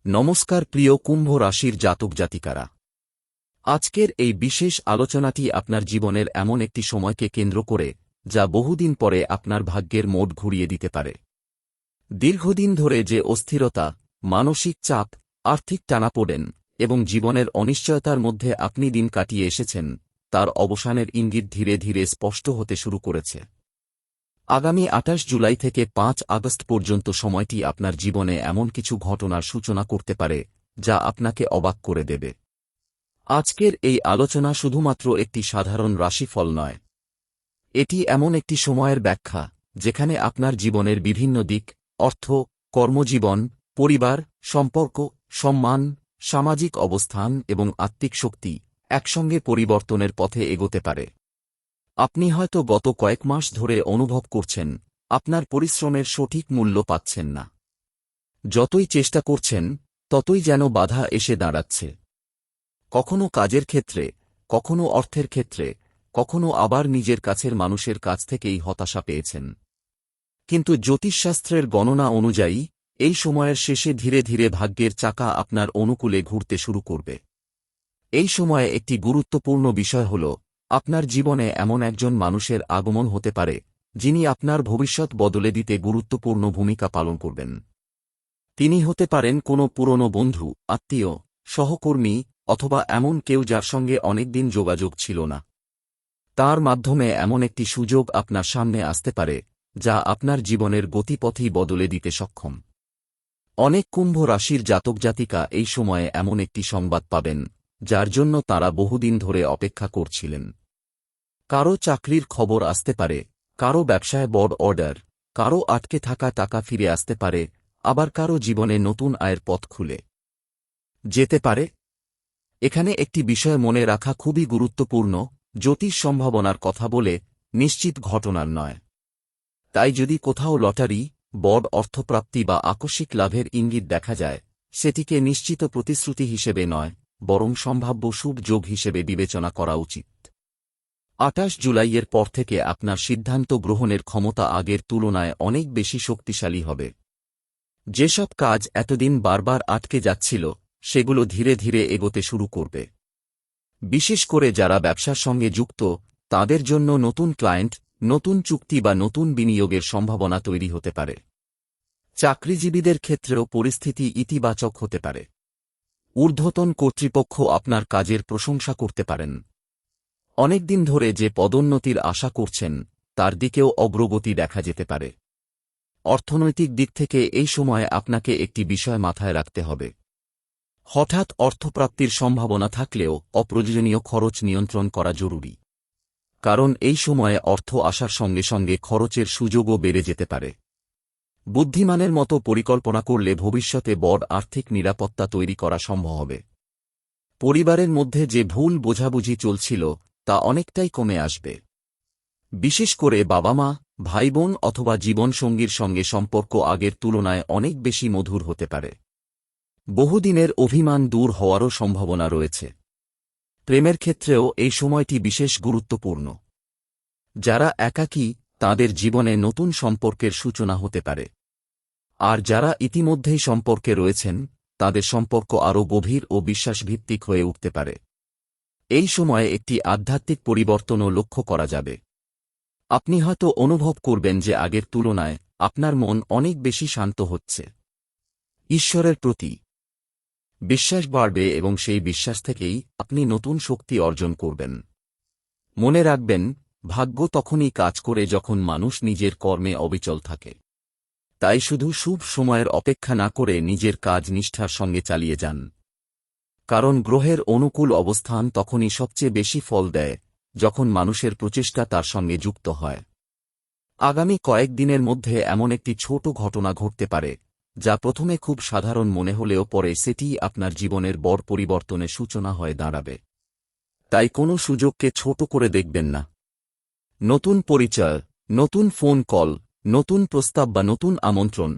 নমস্কার প্রিয় কুম্ভ রাশির জাতক জাতিকারা। আজকের এই বিশেষ আলোচনাটি আপনার জীবনের এমন একটি সময়কে কেন্দ্র করে যা বহুদিন পরে আপনার ভাগ্যের মোড় ঘুরিয়ে দিতে পারে। দীর্ঘদিন ধরে যে অস্থিরতা, মানসিক চাপ, আর্থিক টানাপোড়েন এবং জীবনের অনিশ্চয়তার মধ্যে আপনি দিন কাটিয়ে এসেছেন, তার অবসানের ইঙ্গিত ধীরে ধীরে স্পষ্ট হতে শুরু করেছে। আগামী ২৮ জুলাই থেকে ৫ আগস্ট পর্যন্ত সময়টি আপনার জীবনে এমন কিছু ঘটনার সূচনা করতে পারে যা আপনাকে অবাক করে দেবে। আজকের এই আলোচনা শুধুমাত্র একটি সাধারণ রাশিফল নয়, এটি এমন একটি সময়ের ব্যাখ্যা যেখানে আপনার জীবনের বিভিন্ন দিক, অর্থ, কর্মজীবন, পরিবার, সম্পর্ক, সম্মান, সামাজিক অবস্থান এবং আত্মিক শক্তি একসঙ্গে পরিবর্তনের পথে এগোতে পারে। আপনি হয়তো গত কয়েক মাস ধরে অনুভব করছেন আপনার পরিশ্রমের সঠিক মূল্য পাচ্ছেন না। যতই চেষ্টা করছেন ততই যেন বাধা এসে দাঁড়াচ্ছে। কখনো কাজের ক্ষেত্রে, কখনো অর্থের ক্ষেত্রে, কখনো আবার নিজের কাছের মানুষের কাছ থেকেই হতাশা পেয়েছেন। কিন্তু জ্যোতিষশাস্ত্রের গণনা অনুযায়ী এই সময়ের শেষে ধীরে ধীরে ভাগ্যের চাকা আপনার অনুকূলে ঘুরতে শুরু করবে। এই সময়ে একটি গুরুত্বপূর্ণ বিষয় হল, আপনার জীবনে এমন একজন মানুষের আগমন হতে পারে যিনি আপনার ভবিষ্যৎ বদলে দিতে গুরুত্বপূর্ণ ভূমিকা পালন করবেন। তিনি হতে পারেন কোনো পুরনো বন্ধু, আত্মীয়, সহকর্মী অথবা এমন কেউ যার সঙ্গে অনেকদিন যোগাযোগ ছিল না। তার মাধ্যমে এমন একটি সুযোগ আপনার সামনে আসতে পারে যা আপনার জীবনের গতিপথই বদলে দিতে সক্ষম। অনেক কুম্ভ রাশির জাতক জাতিকা এই সময়ে এমন একটি সংবাদ পাবেন যার জন্য তাঁরা বহুদিন ধরে অপেক্ষা করছিলেন। কারো চাকরির খবর আসতে পারে, কারো ব্যবসায় বড় অর্ডার, কারো আটকে থাকা টাকা ফিরে আসতে পারে, আবার কারো জীবনে নতুন আয়ের পথ খুলে যেতে পারে। এখানে একটি বিষয় মনে রাখা খুবই গুরুত্বপূর্ণ, জ্যোতিষ সম্ভাবনার কথা বলে, নিশ্চিত ঘটনার নয়। তাই যদি কোথাও লটারি, বড় অর্থপ্রাপ্তি বা আকস্মিক লাভের ইঙ্গিত দেখা যায়, সেটিকে নিশ্চিত প্রতিশ্রুতি হিসেবে নয়, বরং সম্ভাব্য শুভ যোগ হিসেবে বিবেচনা করা উচিত। ২৮ জুলাইয়ের পর থেকে আপনার সিদ্ধান্ত গ্রহণের ক্ষমতা আগের তুলনায় অনেক বেশি শক্তিশালী হবে। যেসব কাজ এতদিন বারবার আটকে যাচ্ছিল, সেগুলো ধীরে ধীরে এগোতে শুরু করবে। বিশেষ করে যারা ব্যবসার সঙ্গে যুক্ত, তাদের জন্য নতুন ক্লায়েন্ট, নতুন চুক্তি বা নতুন বিনিয়োগের সম্ভাবনা তৈরি হতে পারে। চাকরিজীবীদের ক্ষেত্রেও পরিস্থিতি ইতিবাচক হতে পারে। ঊর্ধ্বতন কর্তৃপক্ষ আপনার কাজের প্রশংসা করতে পারেন। অনেকদিন ধরে যে পদোন্নতির আশা করছেন তার দিকেও অগ্রগতি দেখা যেতে পারে। অর্থনৈতিক দিক থেকে এই সময়ে আপনাকে একটি বিষয় মাথায় রাখতে হবে। হঠাৎ অর্থপ্রাপ্তির সম্ভাবনা থাকলেও অপ্রয়োজনীয় খরচ নিয়ন্ত্রণ করা জরুরি। কারণ এই সময়ে অর্থ আসার সঙ্গে সঙ্গে খরচের সুযোগও বেড়ে যেতে পারে। বুদ্ধিমানের মতো পরিকল্পনা করলে ভবিষ্যতে বড় আর্থিক নিরাপত্তা তৈরি করা সম্ভব হবে। পরিবারের মধ্যে যে ভুল বোঝাবুঝি চলছিল তা অনেকটাই কমে আসবে। বিশেষ করে বাবা মা, ভাই বোন অথবা জীবনসঙ্গীর সঙ্গে সম্পর্ক আগের তুলনায় অনেক বেশি মধুর হতে পারে। বহুদিনের অভিমান দূর হওয়ারও সম্ভাবনা রয়েছে। প্রেমের ক্ষেত্রেও এই সময়টি বিশেষ গুরুত্বপূর্ণ। যারা একাকী, তাদের জীবনে নতুন সম্পর্কের সূচনা হতে পারে। আর যারা ইতিমধ্যেই সম্পর্কে রয়েছেন, তাদের সম্পর্ক আরও গভীর ও বিশ্বাসভিত্তিক হয়ে উঠতে পারে। এই সময়ে একটি আধ্যাত্মিক পরিবর্তনও লক্ষ্য করা যাবে। আপনি হয়তো অনুভব করবেন যে আগের তুলনায় আপনার মন অনেক বেশি শান্ত হচ্ছে। ঈশ্বরের প্রতি বিশ্বাস বাড়বে এবং সেই বিশ্বাস থেকেই আপনি নতুন শক্তি অর্জন করবেন। মনে রাখবেন, ভাগ্য তখনই কাজ করে যখন মানুষ নিজের কর্মে অবিচল থাকে। তাই শুধু শুভ সময়ের অপেক্ষা না করে নিজের কাজ নিষ্ঠার সঙ্গে চালিয়ে যান। কারণ গ্রহের অনুকূল অবস্থান তখনই সবচেয়ে বেশি ফল দেয় যখন মানুষের প্রচেষ্টা তার সঙ্গে যুক্ত হয়। আগামী কয়েকদিনের মধ্যে এমন একটি ছোট ঘটনা ঘটতে পারে যা প্রথমে খুব সাধারণ মনে হলেও পরে সেটিই আপনার জীবনের বড় পরিবর্তনের সূচনা হয়ে দাঁড়াবে। তাই কোনো সুযোগকে ছোট করে দেখবেন না। নতুন পরিচয়, নতুন ফোন কল, নতুন প্রস্তাব বা নতুন আমন্ত্রণ,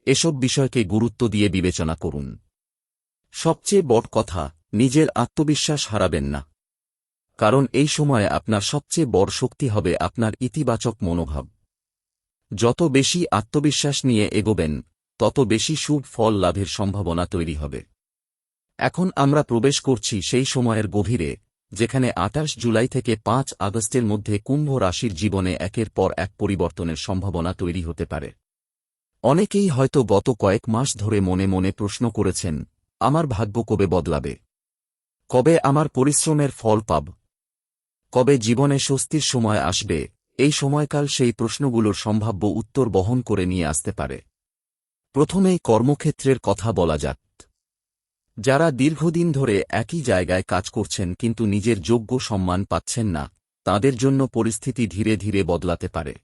এসব বিষয়কে গুরুত্ব দিয়ে বিবেচনা করুন। সবচেয়ে বড় কথা, নিজের আত্মবিশ্বাস হারাবেন না। কারণ এই সময়ে আপনার সবচেয়ে বড় শক্তি হবে আপনার ইতিবাচক মনোভাব। যত বেশি আত্মবিশ্বাস নিয়ে এগোবেন, তত বেশি শুভ ফল লাভের সম্ভাবনা তৈরি হবে। এখন আমরা প্রবেশ করছি সেই সময়ের গভীরে, যেখানে ২৮ জুলাই থেকে ৫ আগস্টের মধ্যে কুম্ভ রাশির জীবনে একের পর এক পরিবর্তনের সম্ভাবনা তৈরি হতে পারে। অনেকেই হয়তো গত কয়েক মাস ধরে মনে মনে প্রশ্ন করেছেন, আমার ভাগ্য কবে বদলাবে, কবে আমার পরিশ্রমের ফল পাব, কবে জীবনে স্বস্তির সময় আসবে। এই সময়কাল সেই প্রশ্নগুলোর সম্ভাব্য উত্তর বহন করে নিয়ে আসতে পারে। প্রথমেই কর্মক্ষেত্রের কথা বলা যাক। যারা দীর্ঘদিন ধরে একই জায়গায় কাজ করছেন কিন্তু নিজের যোগ্য সম্মান পাচ্ছেন না, তাদের জন্য পরিস্থিতি ধীরে ধীরে বদলাতে পারে।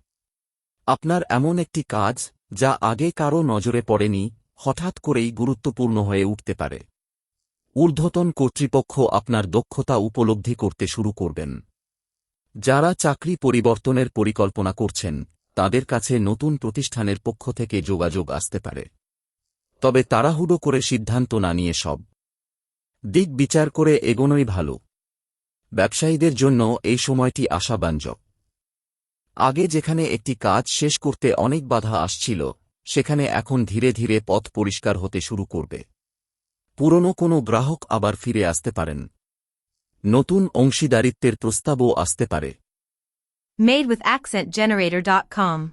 আপনার এমন একটি কাজ, যা আগে কারও নজরে পড়েনি, হঠাৎ করেই গুরুত্বপূর্ণ হয়ে উঠতে পারে। ঊর্ধ্বতন কর্তৃপক্ষ আপনার দক্ষতা উপলব্ধি করতে শুরু করবেন। যারা চাকরি পরিবর্তনের পরিকল্পনা করছেন, তাদের কাছে নতুন প্রতিষ্ঠানের পক্ষ থেকে যোগাযোগ আসতে পারে। তবে তাড়াহুড়ো করে সিদ্ধান্ত না নিয়ে সব দিক বিচার করে এগোনোই ভালো। ব্যবসায়ীদের জন্য এই সময়টি আশাব্যঞ্জক। আগে যেখানে একটি কাজ শেষ করতে অনেক বাধা আসছিল, সেখানে এখন ধীরে ধীরে পথ পরিষ্কার হতে শুরু করবে। পুরনো কোনো গ্রাহক আবার ফিরে আসতে পারেন। নতুন অংশীদারিত্বের প্রস্তাবও আসতে পারে। madewithaccentgenerator.com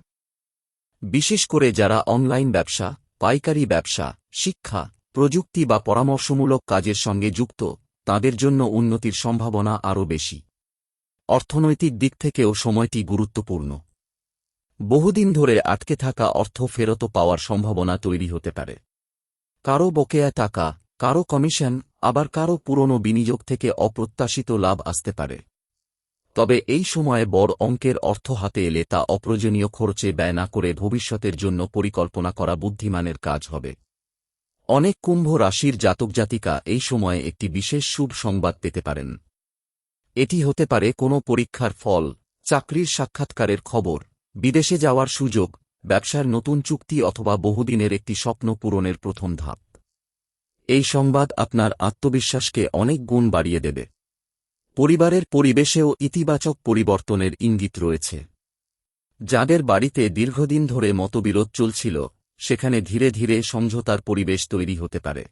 বিশেষ করে যারা অনলাইন ব্যবসা, পাইকারি ব্যবসা, শিক্ষা, প্রযুক্তি বা পরামর্শমূলক কাজের সঙ্গে যুক্ত, তাদের জন্য উন্নতির সম্ভাবনা আরও বেশি। অর্থনৈতিক দিক থেকেও সময়টি গুরুত্বপূর্ণ। বহুদিন ধরে আটকে থাকা অর্থ ফেরত পাওয়ার সম্ভাবনা তৈরি হতে পারে। কারও বকেয়া টাকা, কারও কমিশন, আবার কারও পুরনো বিনিয়োগ থেকে অপ্রত্যাশিত লাভ আসতে পারে। তবে এই সময়ে বড় অঙ্কের অর্থ হাতে এলে তা অপ্রয়োজনীয় খরচে ব্যয় না করে ভবিষ্যতের জন্য পরিকল্পনা করা বুদ্ধিমানের কাজ হবে। অনেক কুম্ভ রাশির জাতক জাতিকা এই সময়ে একটি বিশেষ শুভ সংবাদ পেতে পারেন। এটি হতে পারে কোনো পরীক্ষার ফল, চাকরির সাক্ষাৎকারের খবর, বিদেশে যাওয়ার সুযোগ, ব্যবসার নতুন চুক্তি অথবা বহুদিনের একটি স্বপ্ন পূরণের প্রথম ধাপ। এই সংবাদ আপনার আত্মবিশ্বাসকে অনেক গুণ বাড়িয়ে দেবে। পরিবারের পরিবেশেও ইতিবাচক পরিবর্তনের ইঙ্গিত রয়েছে। যাদের বাড়িতে দীর্ঘদিন ধরে মতবিরোধ চলছিল, সেখানে ধীরে ধীরে সমঝোতার পরিবেশ তৈরি হতে পারে।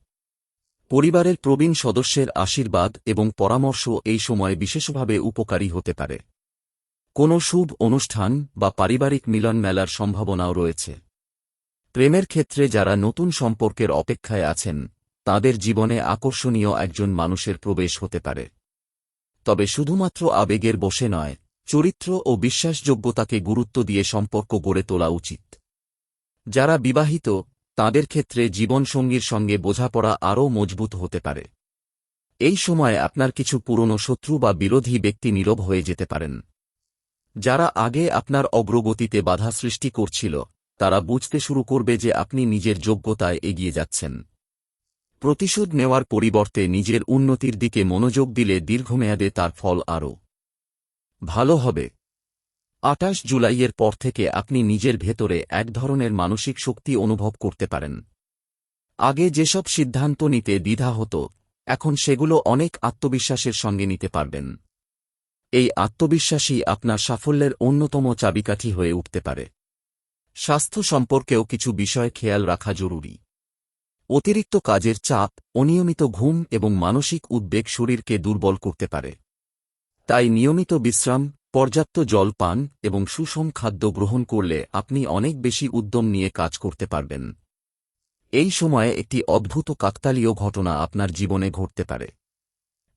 পরিবারের প্রবীণ সদস্যের আশীর্বাদ এবং পরামর্শ এই সময় বিশেষভাবে উপকারী হতে পারে। কোনো শুভ অনুষ্ঠান বা পারিবারিক মিলন মেলার সম্ভাবনাও রয়েছে। প্রেমের ক্ষেত্রে যারা নতুন সম্পর্কের অপেক্ষায় আছেন, তাদের জীবনে আকর্ষণীয় একজন মানুষের প্রবেশ হতে পারে। তবে শুধুমাত্র আবেগের বশে নয়, চরিত্র ও বিশ্বাসযোগ্যতাকে গুরুত্ব দিয়ে সম্পর্ক গড়ে তোলা উচিত। যারা বিবাহিত, তাদের ক্ষেত্রে জীবনসঙ্গীর সঙ্গে বোঝাপড়া আরও মজবুত হতে পারে। এই সময়ে আপনার কিছু পুরনো শত্রু বা বিরোধী ব্যক্তি নীরব হয়ে যেতে পারেন। যারা আগে আপনার অগ্রগতিতে বাধা সৃষ্টি করছিল, তারা বুঝতে শুরু করবে যে আপনি নিজের যোগ্যতায় এগিয়ে যাচ্ছেন। প্রতিশোধ নেওয়ার পরিবর্তে নিজের উন্নতির দিকে মনোযোগ দিলে দীর্ঘমেয়াদে তার ফল আরও ভালো হবে। ২৮ জুলাইয়ের পর থেকে আপনি নিজের ভেতরে এক ধরনের মানসিক শক্তি অনুভব করতে পারেন। আগে যেসব সিদ্ধান্ত নিতে দ্বিধা হতো, এখন সেগুলো অনেক আত্মবিশ্বাসের সঙ্গে নিতে পারবেন। এই আত্মবিশ্বাসই আপনার সাফল্যের অন্যতম চাবিকাঠি হয়ে উঠতে পারে। স্বাস্থ্য সম্পর্কেও কিছু বিষয় খেয়াল রাখা জরুরি। অতিরিক্ত কাজের চাপ, অনিয়মিত ঘুম এবং মানসিক উদ্বেগ শরীরকে দুর্বল করতে পারে। তাই নিয়মিত বিশ্রাম, পর্যাপ্ত জল পান এবং সুষম খাদ্য গ্রহণ করলে আপনি অনেক বেশি উদ্যম নিয়ে কাজ করতে পারবেন। এই সময়ে একটি অদ্ভুত কাকতালীয় ঘটনা আপনার জীবনে ঘটতে পারে।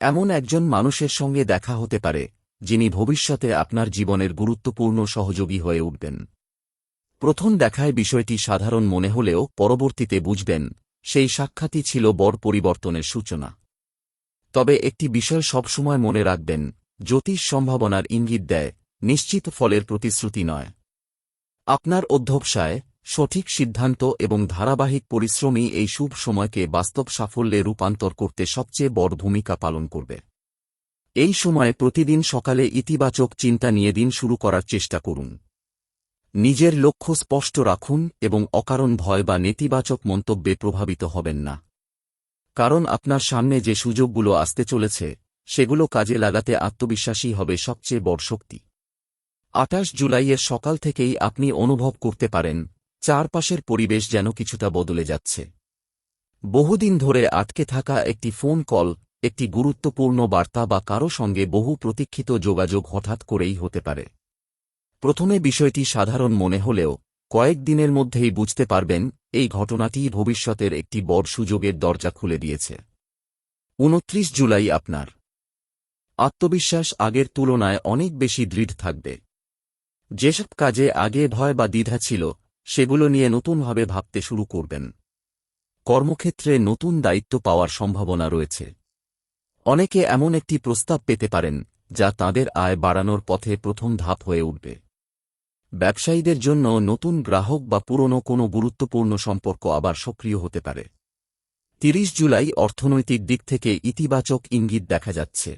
এমন একজন মানুষের সঙ্গে দেখা হতে পারে, যিনি ভবিষ্যতে আপনার জীবনের গুরুত্বপূর্ণ সহযোগী হয়ে উঠবেন। প্রথম দেখায় বিষয়টি সাধারণ মনে হলেও পরবর্তীতে বুঝবেন, সেই সাক্ষাৎই ছিল বড় পরিবর্তনের সূচনা। তবে একটি বিষয় সবসময় মনে রাখবেন, জ্যোতিষ সম্ভাবনার ইঙ্গিত দেয়, নিশ্চিত ফলের প্রতিশ্রুতি নয়। আপনার অধ্যবসায়, সঠিক সিদ্ধান্ত এবং ধারাবাহিক পরিশ্রমই এই শুভ সময়কে বাস্তব সাফল্যে রূপান্তর করতে সবচেয়ে বড় ভূমিকা পালন করবে। এই সময়ে প্রতিদিন সকালে ইতিবাচক চিন্তা নিয়ে দিন শুরু করার চেষ্টা করুন। নিজের লক্ষ্য স্পষ্ট রাখুন এবং অকারণ ভয় বা নেতিবাচক মন্তব্যে প্রভাবিত হবেন না। কারণ আপনার সামনে যে সুযোগগুলো আসতে চলেছে, সেগুলো কাজে লাগাতে আত্মবিশ্বাসী হবে সবচেয়ে বড় শক্তি। ২৮ জুলাইয়ের সকাল থেকেই আপনি অনুভব করতে পারেন, চারপাশের পরিবেশ যেন কিছুটা বদলে যাচ্ছে। বহুদিন ধরে আটকে থাকা একটি ফোন কল, একটি গুরুত্বপূর্ণ বার্তা বা কারো সঙ্গে বহু প্রতীক্ষিত যোগাযোগ হঠাৎ করেই হতে পারে। প্রথমে বিষয়টি সাধারণ মনে হলেও কয়েক দিনের মধ্যেই বুঝতে পারবেন এই ঘটনাটি ভবিষ্যতের একটি বড় সুযোগের দরজা খুলে দিয়েছে। 29 জুলাই আপনার আত্মবিশ্বাস আগের তুলনায় অনেক বেশি দৃঢ় থাকবে। যেসব কাজে আগে ভয় বা দ্বিধা ছিল সেগুলো নিয়ে নতুনভাবে ভাবতে শুরু করবেন। কর্মক্ষেত্রে নতুন দায়িত্ব পাওয়ার সম্ভাবনা রয়েছে। অনেকে এমন একটি প্রস্তাব পেতে পারেন যা তাদের আয় বাড়ানোর পথে প্রথম ধাপ হয়ে উঠবে। ব্যবসায়ীদের জন্য নতুন গ্রাহক বা পুরনো কোনো গুরুত্বপূর্ণ সম্পর্ক আবার সক্রিয় হতে পারে। 30 জুলাই অর্থনৈতিক দিক থেকে ইতিবাচক ইঙ্গিত দেখা যাচ্ছে।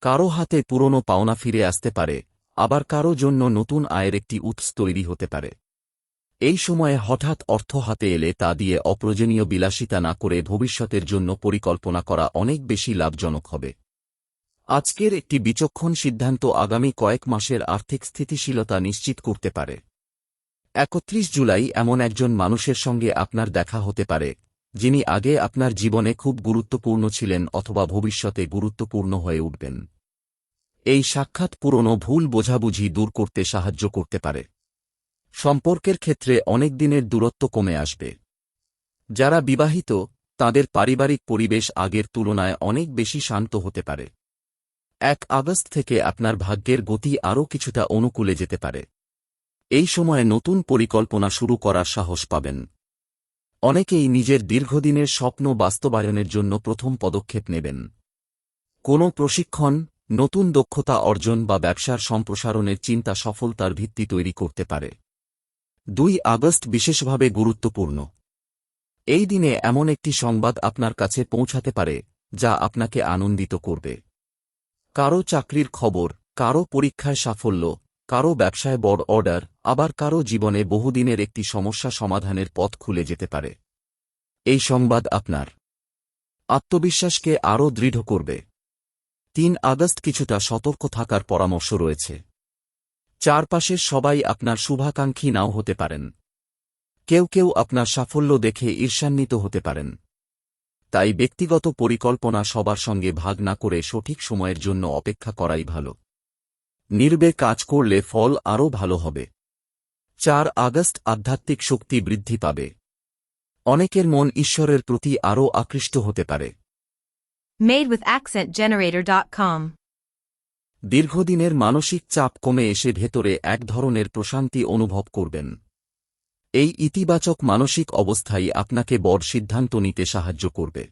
কারো হাতে পুরনো পাওনা ফিরে আসতে পারে, আবার কারো জন্য নতুন আয়ের একটি উৎস তৈরি হতে পারে। এই সময়ে হঠাৎ অর্থ হাতে এলে তা দিয়ে অপ্রয়োজনীয় বিলাসিতা না করে ভবিষ্যতের জন্য পরিকল্পনা করা অনেক বেশি লাভজনক হবে। আজকের একটি বিচক্ষণ সিদ্ধান্ত আগামী কয়েক মাসের আর্থিক স্থিতিশীলতা নিশ্চিত করতে পারে। 31 জুলাই এমন একজন মানুষের সঙ্গে আপনার দেখা হতে পারে যিনি আগে আপনার জীবনে খুব গুরুত্বপূর্ণ ছিলেন অথবা ভবিষ্যতে গুরুত্বপূর্ণ হয়ে উঠবেন। এই সাক্ষাৎ পুরনো ভুল বোঝাবুঝি দূর করতে সাহায্য করতে পারে। সম্পর্কের ক্ষেত্রে অনেক দিনের দূরত্ব কমে আসবে। যারা বিবাহিত তাদের পারিবারিক পরিবেশ আগের তুলনায় অনেক বেশি শান্ত হতে পারে। 1 আগস্ট থেকে আপনার ভাগ্যের গতি আরও কিছুটা অনুকূলে যেতে পারে। এই সময়ে নতুন পরিকল্পনা শুরু করার সাহস পাবেন। অনেকেই নিজের দীর্ঘদিনের স্বপ্ন বাস্তবায়নের জন্য প্রথম পদক্ষেপ নেবেন। কোনো প্রশিক্ষণ, নতুন দক্ষতা অর্জন বা ব্যবসার সম্প্রসারণের চিন্তা সফলতার ভিত্তি তৈরি করতে পারে। 2 আগস্ট বিশেষভাবে গুরুত্বপূর্ণ। এই দিনে এমন একটি সংবাদ আপনার কাছে পৌঁছাতে পারে যা আপনাকে আনন্দিত করবে। কারো চাকরির খবর, কারো পরীক্ষায় সাফল্য, কারো ব্যবসায় বড় অর্ডার, আবার কারো জীবনে বহুদিনের একটি সমস্যা সমাধানের পথ খুলে যেতে পারে। এই সংবাদ আপনার আত্মবিশ্বাসকে আরও দৃঢ় করবে। 3 আগস্ট কিছুটা সতর্ক থাকার পরামর্শ রয়েছে। চারপাশের সবাই আপনার শুভাকাঙ্ক্ষী নাও হতে পারেন। কেউ কেউ আপনার সাফল্য দেখে ঈর্ষান্বিত হতে পারেন। তাই ব্যক্তিগত পরিকল্পনা সবার সঙ্গে ভাগ না করে সঠিক সময়ের জন্য অপেক্ষা করাই ভালো। নীরবে কাজ করলে ফল আরও ভালো হবে। 4 আগস্ট আধ্যাত্মিক শক্তি বৃদ্ধি পাবে। অনেকের মন ঈশ্বরের প্রতি আরও আকৃষ্ট হতে পারে। madewithaccentgenerator.com দীর্ঘদিনের মানসিক চাপ কমে এসে ভেতরে এক ধরনের প্রশান্তি অনুভব করবেন। এই ইতিবাচক মানসিক অবস্থাই আপনাকে বড় সিদ্ধান্ত নিতে সাহায্য করবে।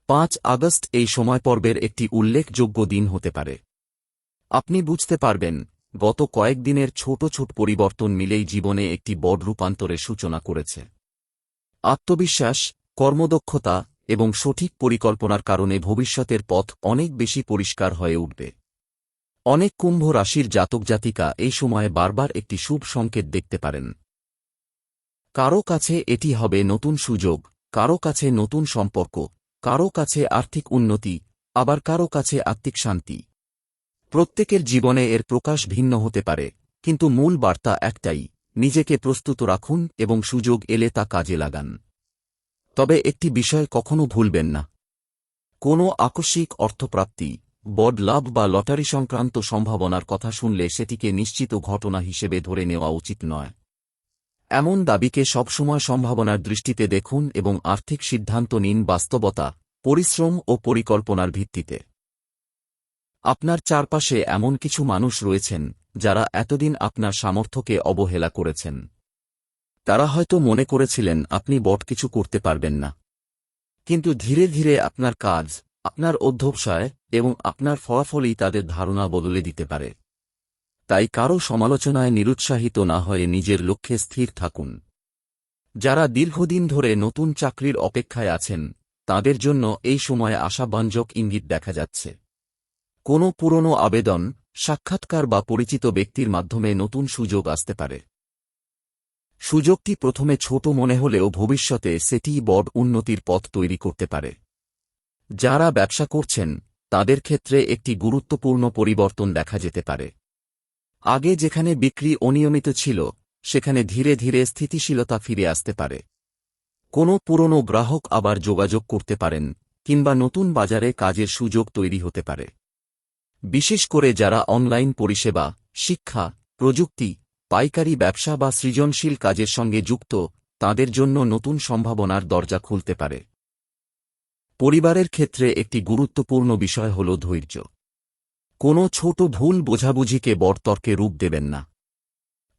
5 আগস্ট এই সময় পর্বের একটি উল্লেখযোগ্য দিন হতে পারে। আপনি বুঝতে পারবেন গত কয়েকদিনের ছোট ছোট পরিবর্তন মিলেই জীবনে একটি বড় রূপান্তরের সূচনা করেছে। আত্মবিশ্বাস, কর্মদক্ষতা এবং সঠিক পরিকল্পনার কারণে ভবিষ্যতের পথ অনেক বেশি পরিষ্কার হয়ে উঠবে। অনেক কুম্ভ রাশির জাতক জাতিকা এই সময়ে বারবার একটি শুভ সংকেত দেখতে পারেন। কারো কাছে এটি হবে নতুন সুযোগ, কারো কাছে নতুন সম্পর্ক, কারো কাছে আর্থিক উন্নতি, আবার কারো কাছে আত্মিক শান্তি। প্রত্যেকের জীবনে এর প্রকাশ ভিন্ন হতে পারে, কিন্তু মূল বার্তা একটাই: নিজেকে প্রস্তুত রাখুন এবং সুযোগ এলে তা কাজে লাগান। তবে একটি বিষয় কখনো ভুলবেন না, কোনো আকস্মিক অর্থপ্রাপ্তি, বড় লাভ বা লটারি সংক্রান্ত সম্ভাবনার কথা শুনলে সেটিকে নিশ্চিত ঘটনা হিসেবে ধরে নেওয়া উচিত নয়। এমন দাবিকে সবসময় সম্ভাবনার দৃষ্টিতে দেখুন এবং আর্থিক সিদ্ধান্ত নিন বাস্তবতা, পরিশ্রম ও পরিকল্পনার ভিত্তিতে। আপনার চারপাশে এমন কিছু মানুষ রয়েছেন যারা এতদিন আপনার সামর্থ্যকে অবহেলা করেছেন। তারা হয়তো মনে করেছিলেন আপনি বড় কিছু করতে পারবেন না। কিন্তু ধীরে ধীরে আপনার কাজ, আপনার অধ্যবসায় এবং আপনার ফলাফলই তাদের ধারণা বদলে দিতে পারে। তাই কারো সমালোচনায় নিরুৎসাহিত না হয়ে নিজের লক্ষ্যে স্থির থাকুন। যারা দীর্ঘদিন ধরে নতুন চাকরির অপেক্ষায় আছেন তাদের জন্য এই সময়ে আশাব্যঞ্জক ইঙ্গিত দেখা যাচ্ছে। কোনো পুরনো আবেদন, সাক্ষাৎকার বা পরিচিত ব্যক্তির মাধ্যমে নতুন সুযোগ আসতে পারে। সুযোগটি প্রথমে ছোট মনে হলেও ভবিষ্যতে সেটিই বড় উন্নতির পথ তৈরি করতে পারে। যারা ব্যবসা করছেন তাদের ক্ষেত্রে একটি গুরুত্বপূর্ণ পরিবর্তন দেখা যেতে পারে। আগে যেখানে বিক্রি অনিয়মিত ছিল সেখানে ধীরে ধীরে স্থিতিশীলতা ফিরে আসতে পারে। কোনো পুরনো গ্রাহক আবার যোগাযোগ করতে পারেন, কিংবা নতুন বাজারে কাজের সুযোগ তৈরি হতে পারে। বিশেষ করে যারা অনলাইন পরিষেবা, শিক্ষা, প্রযুক্তি, পাইকারি ব্যবসা বা সৃজনশীল কাজের সঙ্গে যুক্ত, তাদের জন্য নতুন সম্ভাবনার দরজা খুলতে পারে। পরিবারের ক্ষেত্রে একটি গুরুত্বপূর্ণ বিষয় হল ধৈর্য। কোনো ছোট ভুল বোঝাবুঝিকে বড় তর্কে রূপ দেবেন না।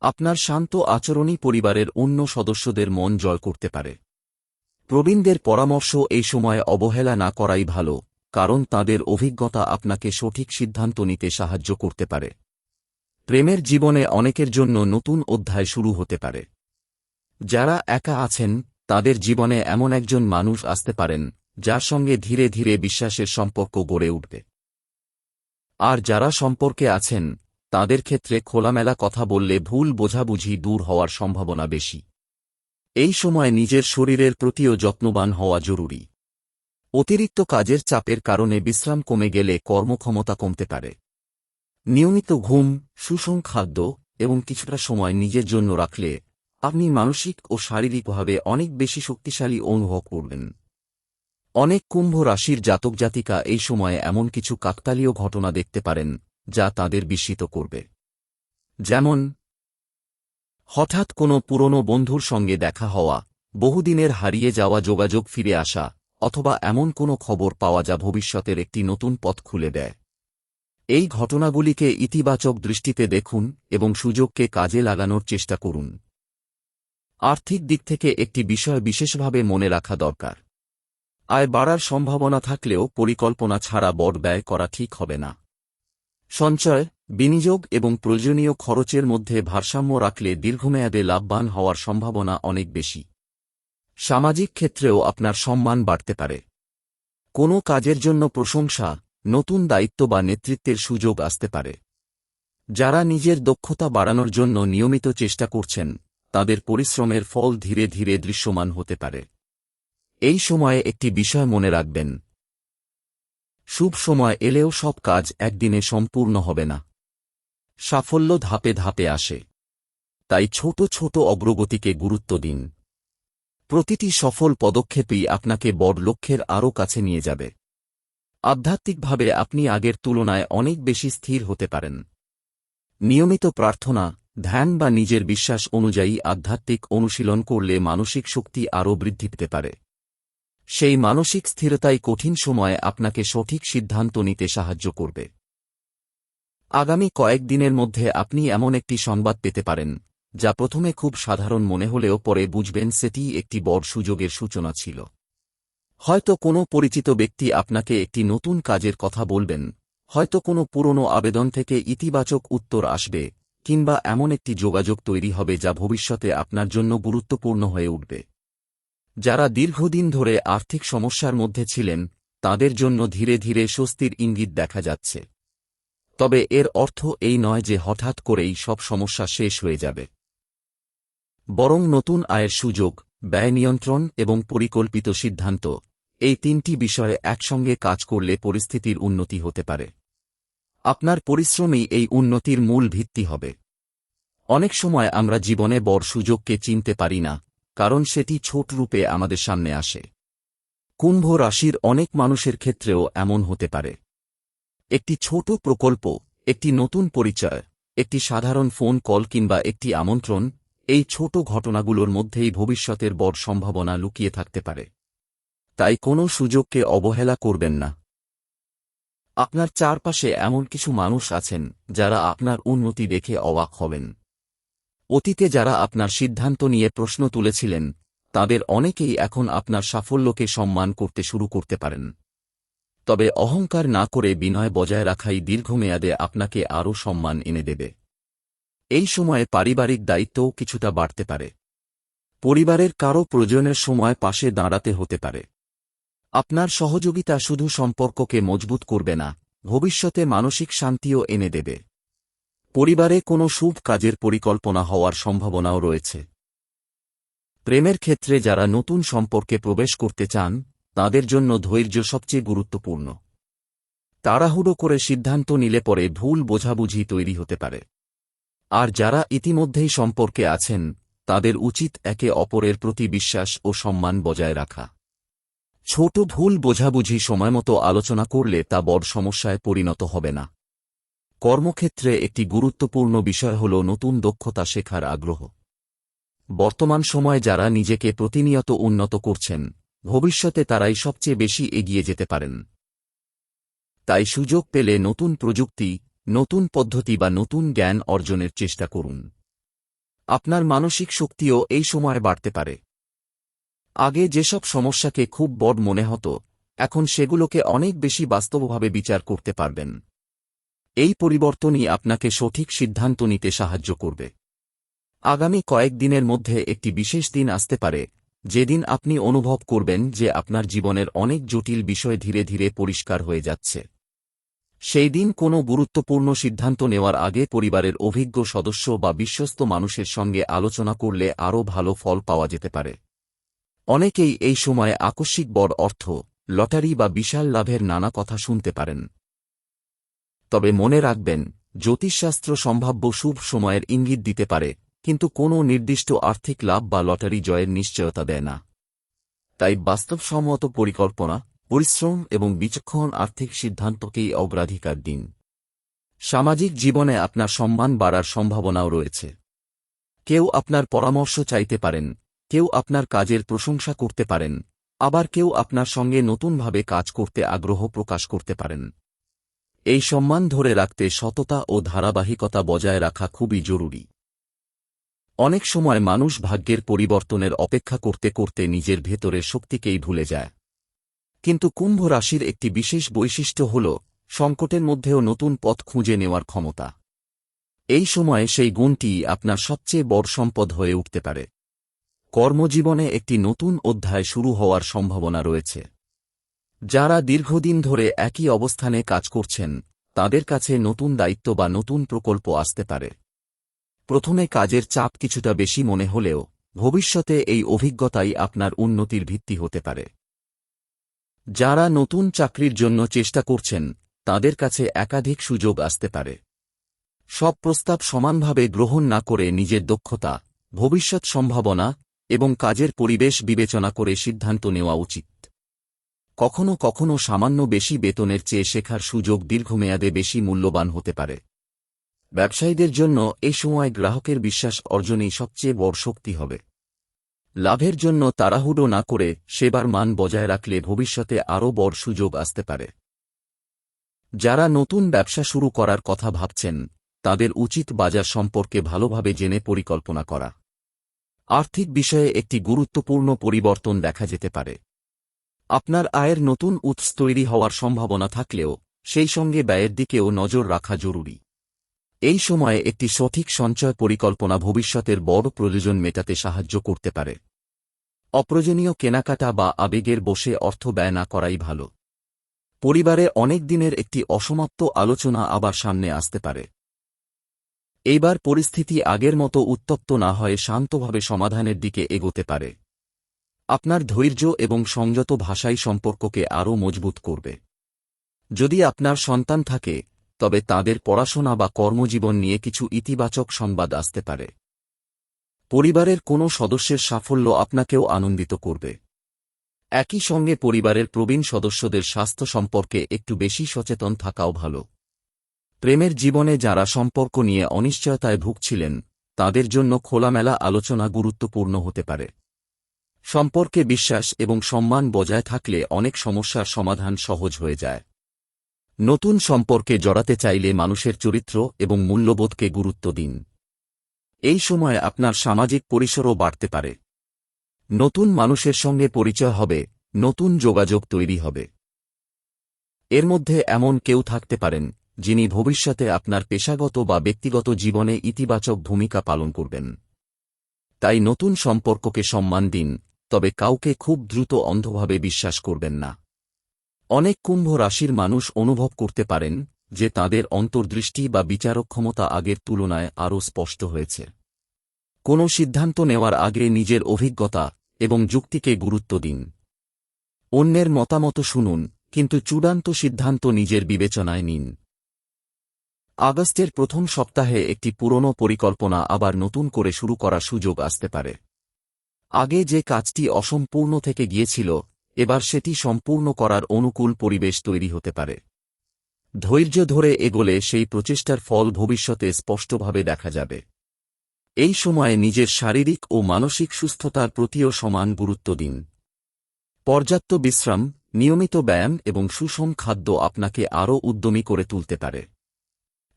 আপনার শান্ত আচরণই পরিবারের অন্য সদস্যদের মন জয় করতে পারে। প্রবীণদের পরামর্শ এই সময়ে অবহেলা না করাই ভালো, কারণ তাদের অভিজ্ঞতা আপনাকে সঠিক সিদ্ধান্ত নিতে সাহায্য করতে পারে। প্রেমের জীবনে অনেকের জন্য নতুন অধ্যায় শুরু হতে পারে। যারা একা আছেন, তাদের জীবনে এমন একজন মানুষ আসতে পারেন, যার সঙ্গে ধীরে ধীরে বিশ্বাসের সম্পর্ক গড়ে উঠবে। আর যারা সম্পর্কে আছেন, তাদের ক্ষেত্রে খোলামেলা কথা বললে ভুল বোঝাবুঝি দূর হওয়ার সম্ভাবনা বেশি। এই সময় নিজের শরীরের প্রতিও যত্নবান হওয়া জরুরি। অতিরিক্ত কাজের চাপের কারণে বিশ্রাম কমে গেলে কর্মক্ষমতা কমতে পারে। নিয়মিত ঘুম, সুষম খাদ্য এবং কিছুটা সময় নিজের জন্য রাখলে আপনি মানসিক ও শারীরিকভাবে অনেক বেশি শক্তিশালী অনুভব করবেন। অনেক কুম্ভ রাশির জাতক জাতিকা এই সময়ে এমন কিছু কাকতালীয় ঘটনা দেখতে পারেন, যা তাদের বিস্মিত করবে। যেমন হঠাৎ কোনো পুরনো বন্ধুর সঙ্গে দেখা হওয়া, বহুদিনের হারিয়ে যাওয়া যোগাযোগ ফিরে আসা, অথবা এমন কোনো খবর পাওয়া যা ভবিষ্যতের একটি নতুন পথ খুলে দেয়। এই ঘটনাগুলিকে ইতিবাচক দৃষ্টিতে দেখুন এবং সুযোগকে কাজে লাগানোর চেষ্টা করুন। আর্থিক দিক থেকে একটি বিষয় বিশেষভাবে মনে রাখা দরকার। আয় বাড়ার সম্ভাবনা থাকলেও পরিকল্পনা ছাড়া বড় ব্যয় করা ঠিক হবে না। সঞ্চয়, বিনিয়োগ এবং প্রয়োজনীয় খরচের মধ্যে ভারসাম্য রাখলে দীর্ঘমেয়াদে লাভবান হওয়ার সম্ভাবনা অনেক বেশি। সামাজিক ক্ষেত্রেও আপনার সম্মান বাড়তে পারে। কোনো কাজের জন্য প্রশংসা, নতুন দায়িত্ব বা নেতৃত্বের সুযোগ আসতে পারে। যারা নিজের দক্ষতা বাড়ানোর জন্য নিয়মিত চেষ্টা করছেন, তাদের পরিশ্রমের ফল ধীরে ধীরে দৃশ্যমান হতে পারে। এই সময়ে একটি বিষয় মনে রাখবেন, শুভ সময় এলেও সব কাজ একদিনে সম্পূর্ণ হবে না। সাফল্য ধাপে ধাপে আসে। তাই ছোট ছোট অগ্রগতিকে গুরুত্ব দিন। প্রতিটি সফল পদক্ষেপই আপনাকে বড় লক্ষ্যের আরও কাছে নিয়ে যাবে। আধ্যাত্মিকভাবে আপনি আগের তুলনায় অনেক বেশি স্থির হতে পারেন। নিয়মিত প্রার্থনা, ধ্যান বা নিজের বিশ্বাস অনুযায়ী আধ্যাত্মিক অনুশীলন করলে মানসিক শক্তি আরও বৃদ্ধি পেতে পারে। সেই মানসিক স্থিরতাই কঠিন সময়ে আপনাকে সঠিক সিদ্ধান্ত নিতে সাহায্য করবে। আগামী কয়েকদিনের মধ্যে আপনি এমন একটি সংবাদ পেতে পারেন, যা প্রথমে খুব সাধারণ মনে হলেও পরে বুঝবেন সেটি একটি বড় সুযোগের সূচনা ছিল। হয়তো কোনো পরিচিত ব্যক্তি আপনাকে একটি নতুন কাজের কথা বলবেন, হয়তো কোনো পুরনো আবেদন থেকে ইতিবাচক উত্তর আসবে, কিংবা এমন একটি যোগাযোগ তৈরি হবে যা ভবিষ্যতে আপনার জন্য গুরুত্বপূর্ণ হয়ে উঠবে। যারা দীর্ঘদিন ধরে আর্থিক সমস্যার মধ্যে ছিলেন, তাদের জন্য ধীরে ধীরে স্বস্তির ইঙ্গিত দেখা যাচ্ছে। তবে এর অর্থ এই নয় যে হঠাৎ করেই সব সমস্যা শেষ হয়ে যাবে। বরং নতুন আয়ের সুযোগ, ব্যয় নিয়ন্ত্রণ এবং পরিকল্পিত সিদ্ধান্ত, এই তিনটি বিষয়ে একসঙ্গে কাজ করলে পরিস্থিতির উন্নতি হতে পারে। আপনার পরিশ্রমই এই উন্নতির মূল ভিত্তি হবে। অনেক সময় আমরা জীবনে বড় সুযোগকে চিনতে পারি না, কারণ সেটি ছোট রূপে আমাদের সামনে আসে। কুম্ভ রাশির অনেক মানুষের ক্ষেত্রেও এমন হতে পারে। একটি ছোট প্রকল্প, একটি নতুন পরিচয়, একটি সাধারণ ফোন কল কিংবা একটি আমন্ত্রণ, এই ছোট ঘটনাগুলোর মধ্যেই ভবিষ্যতের বড় সম্ভাবনা লুকিয়ে থাকতে পারে। তাই কোনো সুযোগকে অবহেলা করবেন না। আপনার চারপাশে এমন কিছু মানুষ আছেন, যারা আপনার উন্নতি দেখে অবাক হবেন। অতীতে যারা আপনার সিদ্ধান্ত নিয়ে প্রশ্ন তুলেছিলেন, তাদের অনেকেই এখন আপনার সাফল্যকে সম্মান করতে শুরু করতে পারেন। তবে অহংকার না করে বিনয় বজায় রাখাই দীর্ঘমেয়াদে আপনাকে আরও সম্মান এনে দেবে। এই সময়ে পারিবারিক দায়িত্বও কিছুটা বাড়তে পারে। পরিবারের কারও প্রয়োজনের সময় পাশে দাঁড়াতে হতে পারে। আপনার সহযোগিতা শুধু সম্পর্ককে মজবুত করবে না, ভবিষ্যতে মানসিক শান্তিও এনে দেবে। পরিবারে কোনো শুভ কাজের পরিকল্পনা হওয়ার সম্ভাবনাও রয়েছে। প্রেমের ক্ষেত্রে যারা নতুন সম্পর্কে প্রবেশ করতে চান, তাদের জন্য ধৈর্য সবচেয়ে গুরুত্বপূর্ণ। তাড়াহুড়ো করে সিদ্ধান্ত নিলে পরে ভুল বোঝাবুঝি তৈরি হতে পারে। আর যারা ইতিমধ্যেই সম্পর্কে আছেন তাদের উচিত একে অপরের প্রতি বিশ্বাস ও সম্মান বজায় রাখা। ছোট ভুল বোঝাবুঝি সময়মতো আলোচনা করলে তা বড় সমস্যায় পরিণত হবে না। কর্মক্ষেত্রে একটি গুরুত্বপূর্ণ বিষয় হল নতুন দক্ষতা শেখার আগ্রহ। বর্তমান সময়ে যারা নিজেকে প্রতিনিয়ত উন্নত করছেন, ভবিষ্যতে তারাই সবচেয়ে বেশি এগিয়ে যেতে পারেন। তাই সুযোগ পেলে নতুন প্রযুক্তি, নতুন পদ্ধতি বা নতুন জ্ঞান অর্জনের চেষ্টা করুন। আপনার মানসিক শক্তিও এই সময়ে বাড়তে পারে। আগে যেসব সমস্যাকে খুব বড় মনে হতো, এখন সেগুলোকে অনেক বেশি বাস্তবভাবে বিচার করতে পারবেন। এই পরিবর্তনই আপনাকে সঠিক সিদ্ধান্ত নিতে সাহায্য করবে। আগামী কয়েকদিনের মধ্যে একটি বিশেষ দিন আসতে পারে, যেদিন আপনি অনুভব করবেন যে আপনার জীবনের অনেক জটিল বিষয় ধীরে ধীরে পরিষ্কার হয়ে যাচ্ছে। সেই দিন কোনো গুরুত্বপূর্ণ সিদ্ধান্ত নেওয়ার আগে পরিবারের অভিজ্ঞ সদস্য বা বিশ্বস্ত মানুষের সঙ্গে আলোচনা করলে আরও ভালো ফল পাওয়া যেতে পারে। অনেকেই এই সময়ে আকস্মিক বড় অর্থ, লটারি বা বিশাল লাভের নানা কথা শুনতে পারেন। তবে মনে রাখবেন, জ্যোতিষশাস্ত্র সম্ভাব্য শুভ সময়ের ইঙ্গিত দিতে পারে, কিন্তু কোনো নির্দিষ্ট আর্থিক লাভ বা লটারি জয়ের নিশ্চয়তা দেয় না। তাই বাস্তবসম্মত পরিকল্পনা, পরিশ্রম এবং বিচক্ষণ আর্থিক সিদ্ধান্তকেই অগ্রাধিকার দিন। সামাজিক জীবনে আপনার সম্মান বাড়ার সম্ভাবনাও রয়েছে। কেউ আপনার পরামর্শ চাইতে পারেন, কেউ আপনার কাজের প্রশংসা করতে পারেন, আবার কেউ আপনার সঙ্গে নতুনভাবে কাজ করতে আগ্রহ প্রকাশ করতে পারেন। এই সম্মান ধরে রাখতে সততা ও ধারাবাহিকতা বজায় রাখা খুবই জরুরি। অনেক সময় মানুষ ভাগ্যের পরিবর্তনের অপেক্ষা করতে করতে নিজের ভেতরের শক্তিকেই ভুলে যায়। কিন্তু কুম্ভ রাশির একটি বিশেষ বৈশিষ্ট্য হল সংকটের মধ্যেও নতুন পথ খুঁজে নেওয়ার ক্ষমতা। এই সময়ে সেই গুণটি আপনার সবচেয়ে বড় সম্পদ হয়ে উঠতে পারে। কর্মজীবনে একটি নতুন অধ্যায় শুরু হওয়ার সম্ভাবনা রয়েছে। যারা দীর্ঘদিন ধরে একই অবস্থানে কাজ করছেন, তাদের কাছে নতুন দায়িত্ব বা নতুন প্রকল্প আসতে পারে। প্রথমে কাজের চাপ কিছুটা বেশি মনে হলেও ভবিষ্যতে এই অভিজ্ঞতাই আপনার উন্নতির ভিত্তি হতে পারে। যারা নতুন চাকরির জন্য চেষ্টা করছেন, তাদের কাছে একাধিক সুযোগ আসতে পারে। সব প্রস্তাব সমানভাবে গ্রহণ না করে নিজের দক্ষতা, ভবিষ্যৎ সম্ভাবনা এবং কাজের পরিবেশ বিবেচনা করে সিদ্ধান্ত নেওয়া উচিত। কখনো কখনো সামান্য বেশি বেতনের চেয়ে শেখার সুযোগ দীর্ঘমেয়াদে বেশি মূল্যবান হতে পারে। ব্যবসায়ীদের জন্য এই সময় গ্রাহকের বিশ্বাস অর্জনই সবচেয়ে বড় শক্তি হবে। লাভের জন্য তাড়াহুড়ো না করে সেবার মান বজায় রাখলে ভবিষ্যতে আরও বড় সুযোগ আসতে পারে। যারা নতুন ব্যবসা শুরু করার কথা ভাবছেন, তাদের উচিত বাজার সম্পর্কে ভালোভাবে জেনে পরিকল্পনা করা। আর্থিক বিষয়ে একটি গুরুত্বপূর্ণ পরিবর্তন দেখা যেতে পারে। আপনার আয়ের নতুন উৎস তৈরি হওয়ার সম্ভাবনা থাকলেও সেই সঙ্গে ব্যয়ের দিকেও নজর রাখা জরুরি। এই সময়ে একটি সঠিক সঞ্চয় পরিকল্পনা ভবিষ্যতের বড় প্রয়োজন মেটাতে সাহায্য করতে পারে। অপ্রয়োজনীয় কেনাকাটা বা আবেগের বশে অর্থ ব্যয় না করাই ভালো। পরিবারে অনেক দিনের একটি অসমাপ্ত আলোচনা আবার সামনে আসতে পারে। এইবার পরিস্থিতি আগের মতো উত্তপ্ত না হয়ে শান্তভাবে সমাধানের দিকে এগোতে পারে। আপনার ধৈর্য এবং সংযত ভাষাই সম্পর্ককে আরও মজবুত করবে। যদি আপনার সন্তান থাকে, তবে তাদের পড়াশোনা বা কর্মজীবন নিয়ে কিছু ইতিবাচক সংবাদ আসতে পারে। পরিবারের কোনো সদস্যের সাফল্য আপনাকেও আনন্দিত করবে। একই সঙ্গে পরিবারের প্রবীণ সদস্যদের স্বাস্থ্য সম্পর্কে একটু বেশি সচেতন থাকাও ভালো। প্রেমের জীবনে যারা সম্পর্ক নিয়ে অনিশ্চয়তায় ভুগছিলেন, তাদের জন্য খোলামেলা আলোচনা গুরুত্বপূর্ণ হতে পারে। সম্পর্কে বিশ্বাস এবং সম্মান বজায় থাকলে অনেক সমস্যার সমাধান সহজ হয়ে যায়। নতুন সম্পর্কে জড়াতে চাইলে মানুষের চরিত্র এবং মূল্যবোধকে গুরুত্ব দিন। এই সময় আপনার সামাজিক পরিসরও বাড়তে পারে। নতুন মানুষের সঙ্গে পরিচয় হবে, নতুন যোগাযোগ তৈরি হবে। এর মধ্যে এমন কেউ থাকতে পারেন, যিনি ভবিষ্যতে আপনার পেশাগত বা ব্যক্তিগত জীবনে ইতিবাচক ভূমিকা পালন করবেন। তাই নতুন সম্পর্ককে সম্মান দিন, তবে কাউকে খুব দ্রুত অন্ধভাবে বিশ্বাস করবেন না। অনেক কুম্ভ রাশির মানুষ অনুভব করতে পারেন যে তাদের অন্তর্দৃষ্টি বা বিচারক্ষমতা আগের তুলনায় আরও স্পষ্ট হয়েছে। কোনো সিদ্ধান্ত নেওয়ার আগে নিজের অভিজ্ঞতা এবং যুক্তিকে গুরুত্ব দিন। অন্যের মতামত শুনুন, কিন্তু চূড়ান্ত সিদ্ধান্ত নিজের বিবেচনায় নিন। আগস্টের প্রথম সপ্তাহে একটি পুরনো পরিকল্পনা আবার নতুন করে শুরু করার সুযোগ আসতে পারে। আগে যে কাজটি অসম্পূর্ণ থেকে গিয়েছিল, এবার সেটি সম্পূর্ণ করার অনুকূল পরিবেশ তৈরি হতে পারে। ধৈর্য ধরে এগোলে সেই প্রচেষ্টার ফল ভবিষ্যতে স্পষ্টভাবে দেখা যাবে। এই সময়ে নিজের শারীরিক ও মানসিক সুস্থতার প্রতিও সমান গুরুত্ব দিন। পর্যাপ্ত বিশ্রাম, নিয়মিত ব্যায়াম এবং সুষম খাদ্য আপনাকে আরও উদ্যমী করে তুলতে পারে।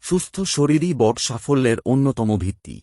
সুস্থ শরীরই বড় সাফল্যের অন্যতম ভিত্তি।